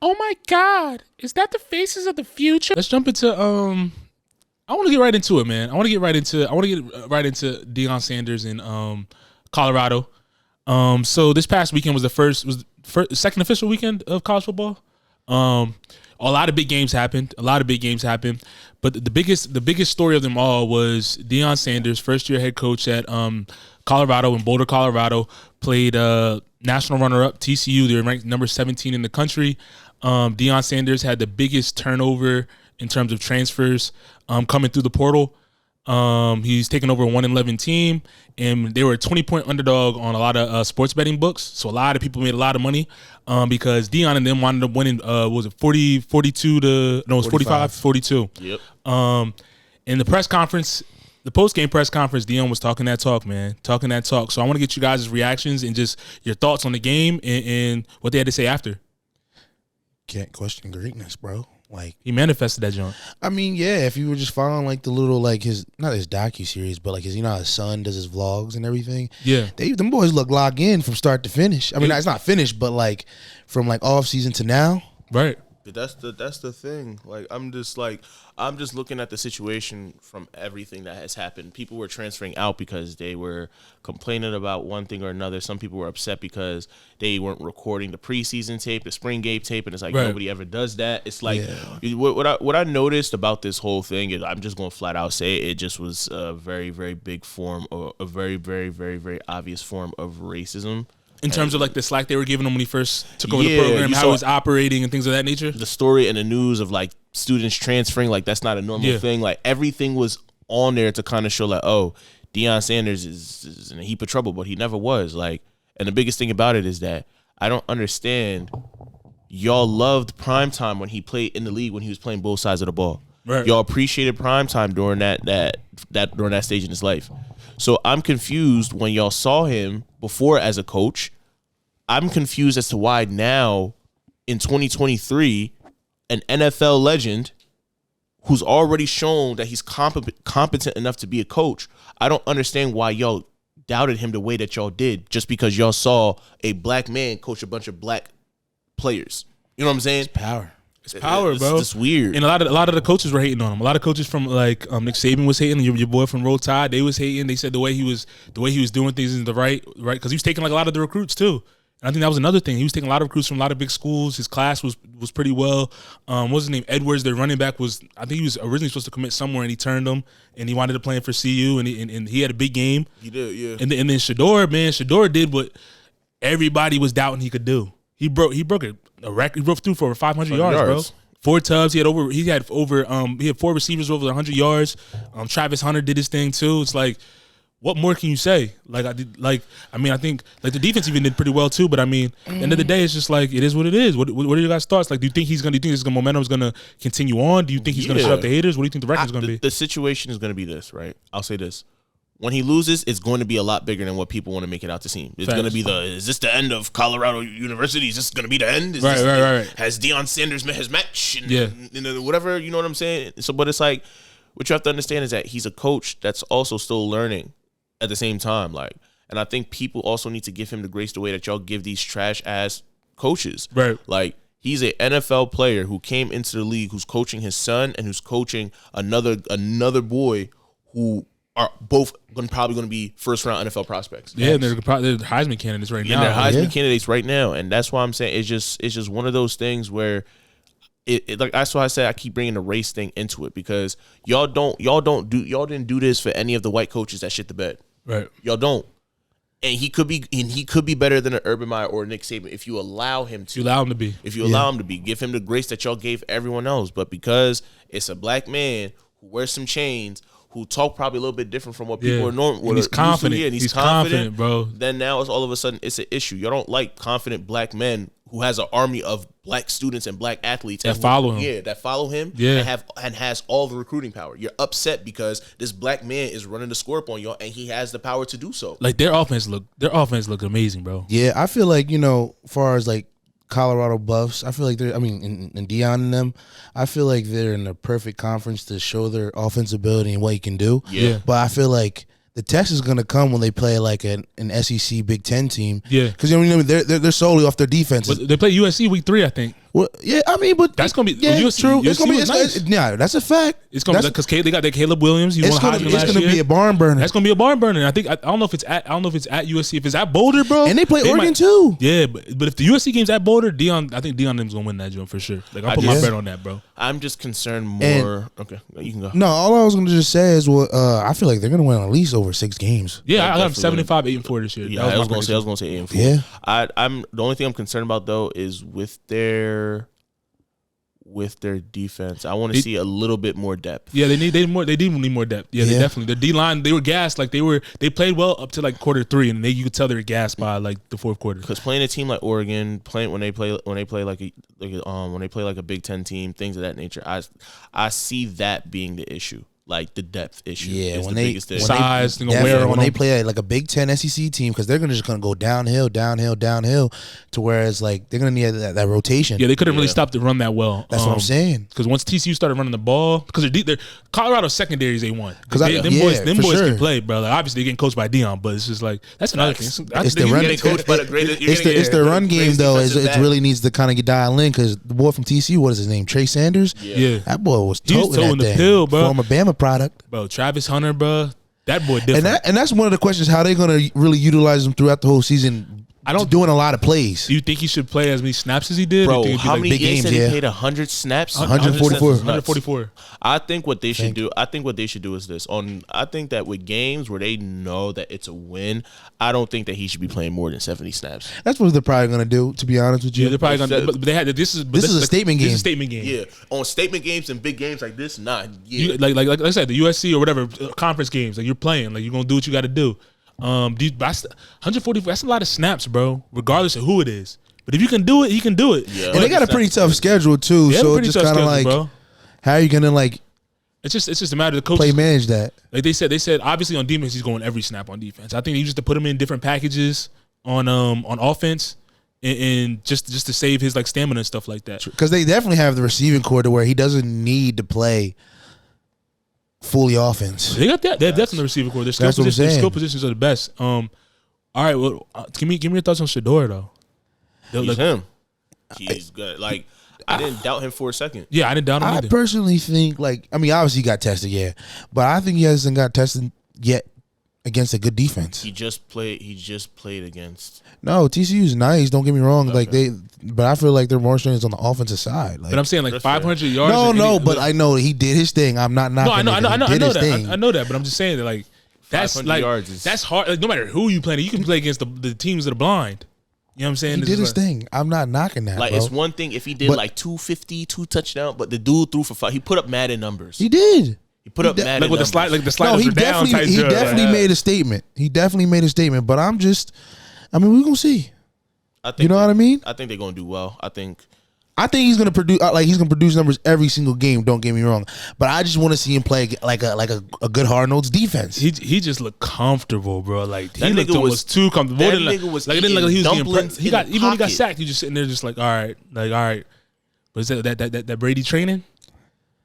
Oh my God, is that the faces of the future? Let's jump into I want to get right into it, man. I want to get right into Deion Sanders in Colorado. So this past weekend was the second official weekend of college football. A lot of big games happened. But the biggest story of them all was Deion Sanders, first year head coach at Colorado in Boulder, Colorado, played national runner-up TCU. They were ranked number 17 in the country. Deion Sanders had the biggest turnover in terms of transfers coming through the portal. He's taken over a 1-11 team, and they were a 20-point underdog on a lot of sports betting books. So a lot of people made a lot of money because Deion and them wound up winning, was it 40, 42 to, no, it was 45, 42. Yep. In the press conference, the post-game press conference, Deion was talking that talk, man. Talking that talk. So I want to get you guys' reactions and just your thoughts on the game and what they had to say after. Can't question greatness, bro. Like, he manifested that joint. I mean, yeah, if you were just following like the little like his, not his docu-series, but like his, you know how his son does his vlogs and everything. Yeah. Them boys look locked in from start to finish. I mean, it's not finished, but like from like off season to now. Right. But that's the thing. Like I'm just looking at the situation from everything that has happened. People were transferring out because they were complaining about one thing or another. Some people were upset because they weren't recording the preseason tape, the spring game tape, and it's like nobody ever does that. It's like what I noticed about this whole thing is, I'm just going to flat out say it just was a very, very big form, or a very, very, very, very obvious form of racism. In terms of like the slack they were giving him when he first took over the program, how it was operating and things of that nature? The story and the news of like students transferring, like that's not a normal thing. Like everything was on there to kind of show like, oh, Deion Sanders is in a heap of trouble, but he never was. Like, and the biggest thing about it is that I don't understand. Y'all loved primetime when he played in the league when he was playing both sides of the ball. Right. Y'all appreciated primetime during that during that stage in his life. So I'm confused when y'all saw him before as a coach. I'm confused as to why now in 2023, an NFL legend who's already shown that he's competent enough to be a coach, I don't understand why y'all doubted him the way that y'all did just because y'all saw a black man coach a bunch of black players. You know what I'm saying? It's power. It's power, bro. It's weird. And a lot of the coaches were hating on him. A lot of coaches from like Nick Saban was hating. Your boy from Roll Tide, they was hating. They said the way he was doing things isn't the right because he was taking like a lot of the recruits too. And I think that was another thing. He was taking a lot of recruits from a lot of big schools. His class was pretty well. What was his name? Edwards, their running back, was, I think he was originally supposed to commit somewhere, and he turned him, and he wanted to play for CU, and he had a big game. He did, yeah. And then Shador did what everybody was doubting he could do. He broke a record. He broke through for over 500 yards, bro. 4 tubs. He had 4 receivers over 100 yards. Travis Hunter did his thing too. It's like, what more can you say? I think the defense even did pretty well too. But I mean, at the end of the day, it's just like it is what it is. What are your guys' thoughts? Like, do you think this momentum is gonna continue on? Do you think he's gonna shut up the haters? What do you think the record's gonna be? The situation is gonna be this, right? I'll say this. When he loses, it's going to be a lot bigger than what people want to make it out to seem. It's going to be is this the end of Colorado University? Is this going to be the end? Right. Has Deion Sanders met his match? And whatever, you know what I'm saying? So, but it's like, what you have to understand is that he's a coach that's also still learning at the same time. Like, and I think people also need to give him the grace the way that y'all give these trash-ass coaches. Right. Like, he's an NFL player who came into the league, who's coaching his son and who's coaching another boy who are both probably going to be first-round NFL prospects. Yeah, and they're Heisman candidates right now. They're Heisman candidates right now, and that's why I'm saying it's just one of those things where it like that's why I say I keep bringing the race thing into it, because y'all didn't do this for any of the white coaches that shit the bed. Right. Y'all don't. And he could be better than an Urban Meyer or Nick Saban if you allow him to. You allow him to be. If you allow him to be, give him the grace that y'all gave everyone else. But because it's a black man who wears some chains, who talk probably a little bit different from what people are normal. And he's confident. And he's confident, bro. Then now it's all of a sudden it's an issue. Y'all don't like confident black men who has an army of black students and black athletes that follow him. Yeah, that follow him. Yeah, and has all the recruiting power. You're upset because this black man is running the score up on y'all, and he has the power to do so. Like their offense look amazing, bro. Yeah, I feel like, as far as like Colorado Buffs, I feel like and Deion and them, I feel like they're in the perfect conference to show their offensive ability and what he can do. Yeah. But I feel like the test is going to come when they play like an SEC Big Ten team. Yeah. Because they're solely off their defense. They play USC week 3, I think. Well, yeah, I mean, but That's gonna be true. It's gonna be nice. yeah, that's a fact. It's gonna be because they got that Caleb Williams. It's gonna be a barn burner. That's gonna be a barn burner. I don't know if it's at USC. If it's at Boulder, bro, and they play Oregon too. Yeah, but if the USC game's at Boulder, I think Deion them's gonna win that joint for sure. Like I put my bet on that, bro. I'm just concerned more. Okay, you can go. No, all I was gonna just say is, I feel like they're gonna win at least over 6 games. Yeah, I got 75, 8-4 this year. Yeah, I was gonna say 8-4. Yeah, I'm the only thing I'm concerned about though is with their defense. I want to see a little bit more depth. Yeah, they need more depth. Yeah, they definitely. Their D line, they were gassed. Like they played well up to like quarter 3, and you could tell they were gassed by like the fourth quarter. Because playing a team like Oregon, when they play like a Big Ten team, things of that nature, I see that being the issue. Like the depth issue. Yeah, is when the they biggest thing. size, when they play like a Big Ten SEC team, because they're just gonna go downhill, to whereas like they're gonna need that rotation. Yeah, they couldn't really stop the run that well. That's what I'm saying. Because once TCU started running the ball, because they're Colorado secondaries A1. Because them boys can play, bro. Like, obviously they're getting coached by Deion, but it's just like that's another thing. It's the run game though. It really needs to kind of get dialed in because the boy from TCU, what is his name? Trey Sanders. Yeah, that boy was towing the pill, bro. Former Bama product, bro. Travis Hunter, bro. That boy different. And that's one of the questions: how they gonna really utilize him throughout the whole season? Doing a lot of plays. Do you think he should play as many snaps as he did? Bro, how many games did he played 100 snaps? 144. I think what they should do. I think what they should do is this. I think that with games where they know that it's a win, I don't think that he should be playing more than 70 snaps. That's what they're probably gonna do. To be honest with you, yeah, they're probably gonna. But they had this is a statement game. This is a statement game. Yeah, on statement games and big games like this, nah. Yeah, like I said, the USC or whatever conference games, like you're playing, like you're gonna do what you got to do. 144. That's a lot of snaps, bro. Regardless of who it is, but if you can do it, he can do it. Yeah, and they got a pretty tough schedule too. So it's just kind of like, bro. How are you gonna like? It's just a matter of the coaches play manage that. Like they said obviously on defense he's going every snap on defense. I think he used to put him in different packages on offense and just to save his like stamina and stuff like that. Because they definitely have the receiving core to where he doesn't need to play fully offense. They got that. They have definitely the receiving core. Their skill positions are the best. All right. Well, give me your thoughts on Shedeur though. He's him. He's good. Like I didn't doubt him for a second. Yeah, I didn't doubt him either. I personally think obviously he got tested, yeah, but I think he hasn't got tested yet against a good defense. He just played against. No, TCU's nice. Don't get me wrong. Okay. But I feel like they're more strengths on the offensive side. Like, but I'm saying like 500 yards. But I know he did his thing. I'm not knocking. No, I know that. I know that. But I'm just saying that like that's like yards that's hard. Like, no matter who you play, you can play against the teams that are blind. You know what I'm saying? He did his thing. I'm not knocking that. Like bro. It's one thing if he did like 250, 2 touchdowns, but the dude threw for 5. He put up Madden numbers. He did. He put up Madden with numbers. the sliders are down. He definitely made a statement. He definitely made a statement. But we're gonna see. You know what I mean? I think they're gonna do well. I think he's gonna produce he's gonna produce numbers every single game. Don't get me wrong, but I just want to see him play like a good hard nosed defense. He just looked comfortable, bro. Like that he looked almost too comfortable. That nigga was like it didn't look like he was getting dumplings. He got even when he got sacked, he just sitting there just like all right. Was that Brady training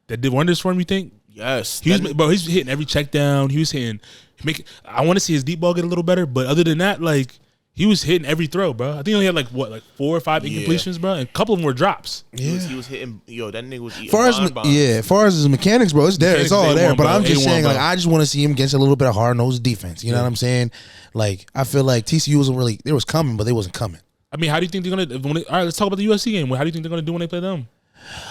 that did wonders for him? You think? Yes, he's hitting every check down. He was hitting. I want to see his deep ball get a little better, but other than that, like. He was hitting every throw, bro. I think he only had like 4 or 5 incompletions, bro, and a couple of them were drops. Yeah, he was hitting. That nigga was eating. As far as his mechanics, bro, it's there. It's all there. But I'm just saying, like, I just want to see him against a little bit of hard nosed defense. You know what I'm saying? Like, I feel like TCU wasn't really. They was coming, but they wasn't coming. I mean, how do you think they're gonna? All right, let's talk about the USC game. How do you think they're gonna do when they play them?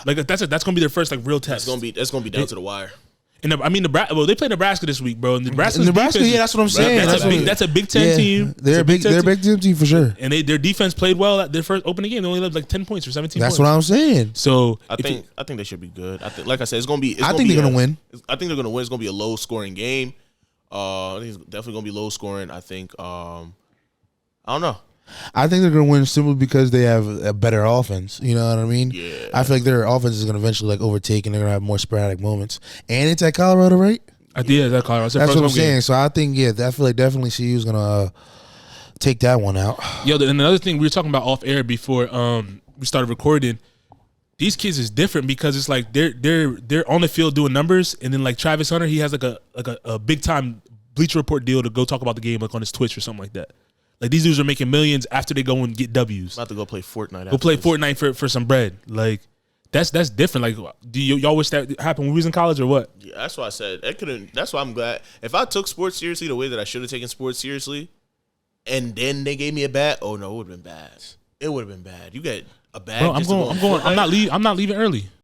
Like, that's gonna be their first like real test. That's gonna be down to the wire. And they play Nebraska this week, bro. And Nebraska, yeah, that's what I'm saying. That's a Big Ten team. They're a Big Ten team for sure. And their defense played well at their first opening game. They only led like 10 points or 17 points. That's what I'm saying. So I think they should be good. I think, like I said, it's gonna be. I think they're gonna win. I think they're gonna win. It's gonna be a low scoring game. I think it's definitely gonna be low scoring. I think. I don't know. I think they're going to win simply because they have a better offense. You know what I mean? Yeah. I feel like their offense is going to eventually like overtake, and they're going to have more sporadic moments. And it's at Colorado, right? Yeah, it's at Colorado. That's what I'm saying. So I think, I feel like definitely CU's going to take that one out. Yo, and another thing we were talking about off air before we started recording. These kids is different because it's like they're on the field doing numbers, and then like Travis Hunter, he has like a big time Bleacher Report deal to go talk about the game like on his Twitch or something like that. Like these dudes are making millions after they go and get W's. I'm about to go play Fortnite. Go play Fortnite for some bread. Like that's different. Like, do y'all wish that happened when we was in college or what? Yeah, that's why I said it couldn't. That's why I'm glad. If I took sports seriously the way that I should have taken sports seriously, and then they gave me a bat, oh no, it would have been bad. It would have been bad. You get a bad. Bro, I'm not leaving early.